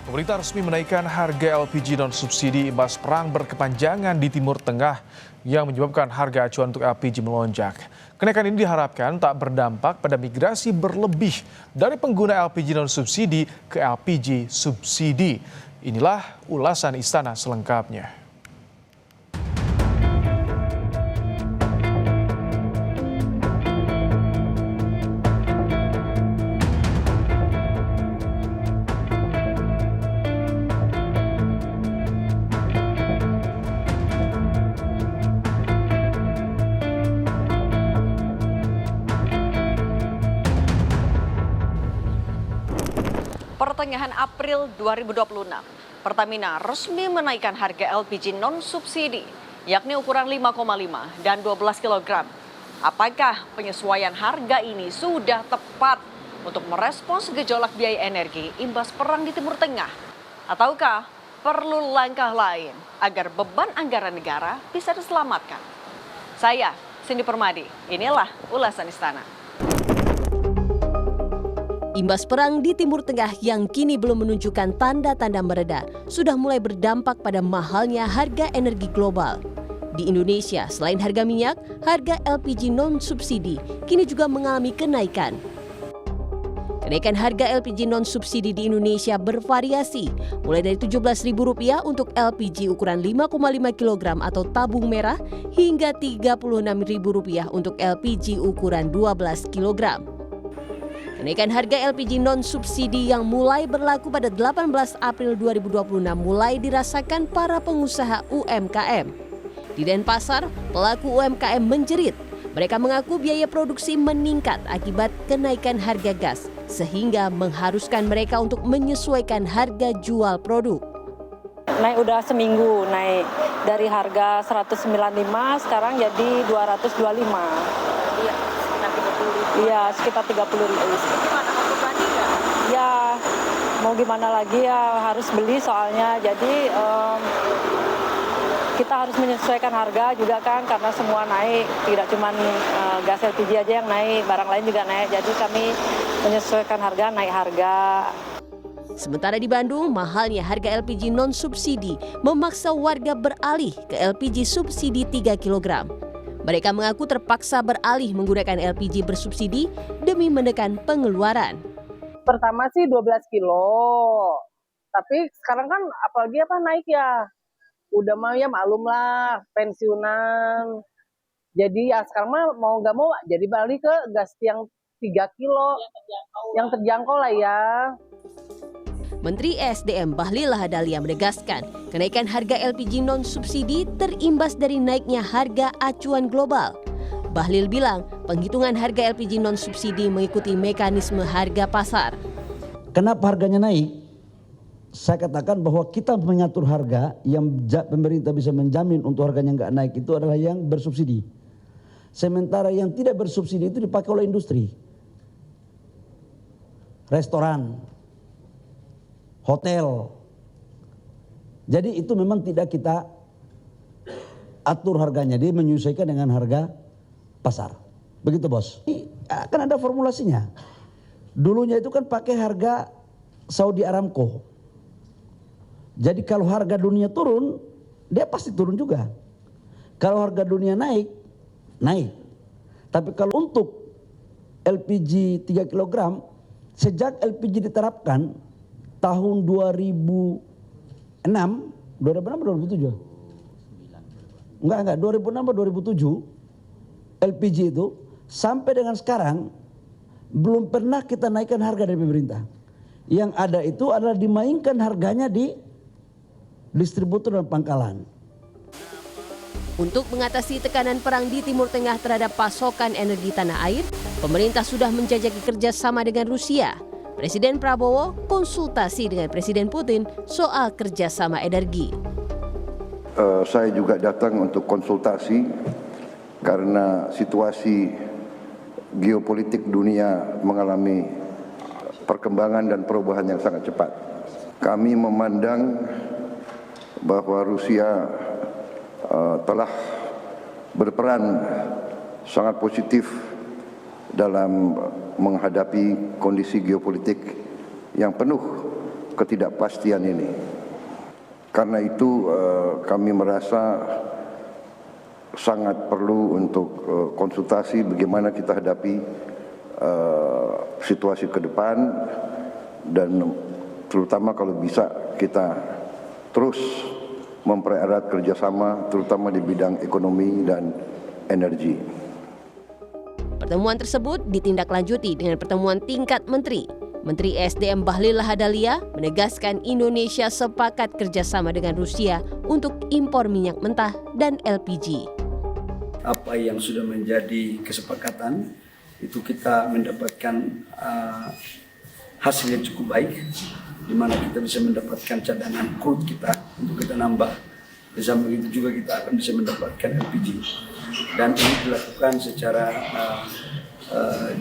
Pemerintah resmi menaikkan harga LPG non-subsidi imbas perang berkepanjangan di Timur Tengah yang menyebabkan harga acuan untuk LPG melonjak. Kenaikan ini diharapkan tak berdampak pada migrasi berlebih dari pengguna LPG non-subsidi ke LPG subsidi. Inilah ulasan Istana selengkapnya. Pertengahan April 2026, Pertamina resmi menaikkan harga LPG non-subsidi, yakni ukuran 5,5 dan 12 kg. Apakah penyesuaian harga ini sudah tepat untuk merespons gejolak biaya energi imbas perang di Timur Tengah? Ataukah perlu langkah lain agar beban anggaran negara bisa diselamatkan? Saya, Cindy Permadi, inilah ulasan Istana. Imbas perang di Timur Tengah yang kini belum menunjukkan tanda-tanda mereda sudah mulai berdampak pada mahalnya harga energi global. Di Indonesia, selain harga minyak, harga LPG non-subsidi kini juga mengalami kenaikan. Kenaikan harga LPG non-subsidi di Indonesia bervariasi, mulai dari Rp17.000 untuk LPG ukuran 5,5 kg atau tabung merah hingga Rp36.000 untuk LPG ukuran 12 kg. Kenaikan harga LPG non-subsidi yang mulai berlaku pada 18 April 2026 mulai dirasakan para pengusaha UMKM. Di Denpasar, pelaku UMKM menjerit. Mereka mengaku biaya produksi meningkat akibat kenaikan harga gas, sehingga mengharuskan mereka untuk menyesuaikan harga jual produk. Naik udah seminggu, naik dari harga 195 sekarang jadi 225. Iya, sekitar 30.000. Gimana, mau berbanding nggak? Ya, mau gimana lagi ya, harus beli soalnya. Jadi kita harus menyesuaikan harga juga kan, karena semua naik. Tidak cuma gas LPG aja yang naik, barang lain juga naik. Jadi kami menyesuaikan harga, naik harga. Sementara di Bandung, mahalnya harga LPG non-subsidi memaksa warga beralih ke LPG subsidi 3 kg. Mereka mengaku terpaksa beralih menggunakan LPG bersubsidi demi menekan pengeluaran. Pertama sih 12 kilo, tapi sekarang kan apalagi naik ya. Udah mau ya maklum lah, pensiunan. Jadi ya sekarang mah mau nggak mau jadi balik ke gas yang 3 kilo. Yang terjangkau lah ya. Menteri ESDM Bahlil Lahadalia menegaskan kenaikan harga LPG non-subsidi terimbas dari naiknya harga acuan global. Bahlil bilang penghitungan harga LPG non-subsidi mengikuti mekanisme harga pasar. Kenapa harganya naik? Saya katakan bahwa kita mengatur harga yang pemerintah bisa menjamin untuk harganya nggak naik itu adalah yang bersubsidi. Sementara yang tidak bersubsidi itu dipakai oleh industri, restoran, hotel. Jadi itu memang tidak kita atur harganya, dia menyesuaikan dengan harga pasar. Begitu bos. Ini akan ada formulasinya. Dulunya itu kan pakai harga Saudi Aramco. Jadi kalau harga dunia turun, dia pasti turun juga. Kalau harga dunia naik, naik. Tapi kalau untuk LPG 3 kg, sejak LPG diterapkan tahun 2006 atau 2007? Enggak, 2006 atau 2007 LPG itu sampai dengan sekarang belum pernah kita naikkan harga dari pemerintah. Yang ada itu adalah dimainkan harganya di distributor dan pangkalan. Untuk mengatasi tekanan perang di Timur Tengah terhadap pasokan energi tanah air, pemerintah sudah menjajaki kerjasama dengan Rusia. Presiden Prabowo konsultasi dengan Presiden Putin soal kerjasama energi. Saya juga datang untuk konsultasi karena situasi geopolitik dunia mengalami perkembangan dan perubahan yang sangat cepat. Kami memandang bahwa Rusia telah berperan sangat positif dalam menghadapi kondisi geopolitik yang penuh ketidakpastian ini. Karena itu kami merasa sangat perlu untuk konsultasi bagaimana kita hadapi situasi ke depan, dan terutama kalau bisa kita terus mempererat kerjasama terutama di bidang ekonomi dan energi. Pertemuan tersebut ditindaklanjuti dengan pertemuan tingkat menteri. Menteri SDM Bahlil Lahadalia menegaskan Indonesia sepakat kerjasama dengan Rusia untuk impor minyak mentah dan LPG. Apa yang sudah menjadi kesepakatan itu kita mendapatkan hasil yang cukup baik, di mana kita bisa mendapatkan cadangan crude kita untuk kita nambah. Bersama itu juga kita akan bisa mendapatkan LPG. Dan ini dilakukan secara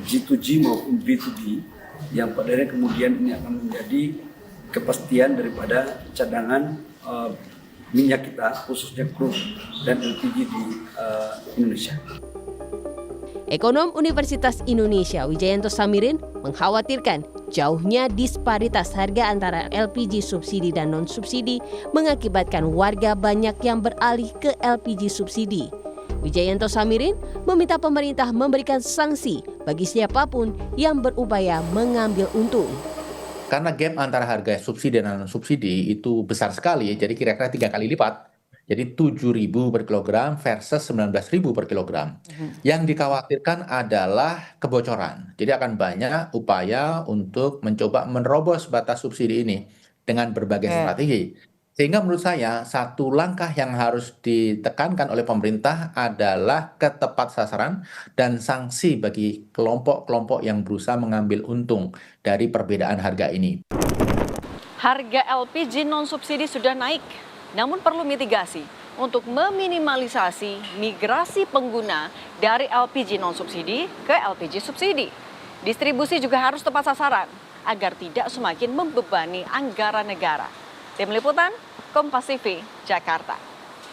G2G maupun B2B, yang pada akhirnya kemudian ini akan menjadi kepastian daripada cadangan minyak kita, khususnya crude dan LPG di Indonesia. Ekonom Universitas Indonesia Wijayanto Samirin mengkhawatirkan jauhnya disparitas harga antara LPG subsidi dan non-subsidi mengakibatkan warga banyak yang beralih ke LPG subsidi. Wijayanto Samirin meminta pemerintah memberikan sanksi bagi siapapun yang berupaya mengambil untung. Karena gap antara harga subsidi dan non-subsidi itu besar sekali, jadi kira-kira 3 kali lipat. Jadi 7.000 per kilogram versus 19.000 per kilogram. Yang dikhawatirkan adalah kebocoran. Jadi akan banyak upaya untuk mencoba menerobos batas subsidi ini dengan berbagai strategi. Sehingga menurut saya satu langkah yang harus ditekankan oleh pemerintah adalah ketepat sasaran dan sanksi bagi kelompok-kelompok yang berusaha mengambil untung dari perbedaan harga ini. Harga LPG non-subsidi sudah naik, namun perlu mitigasi untuk meminimalisasi migrasi pengguna dari LPG non-subsidi ke LPG subsidi. Distribusi juga harus tepat sasaran agar tidak semakin membebani anggaran negara. Tim Liputan, Kompas TV, Jakarta.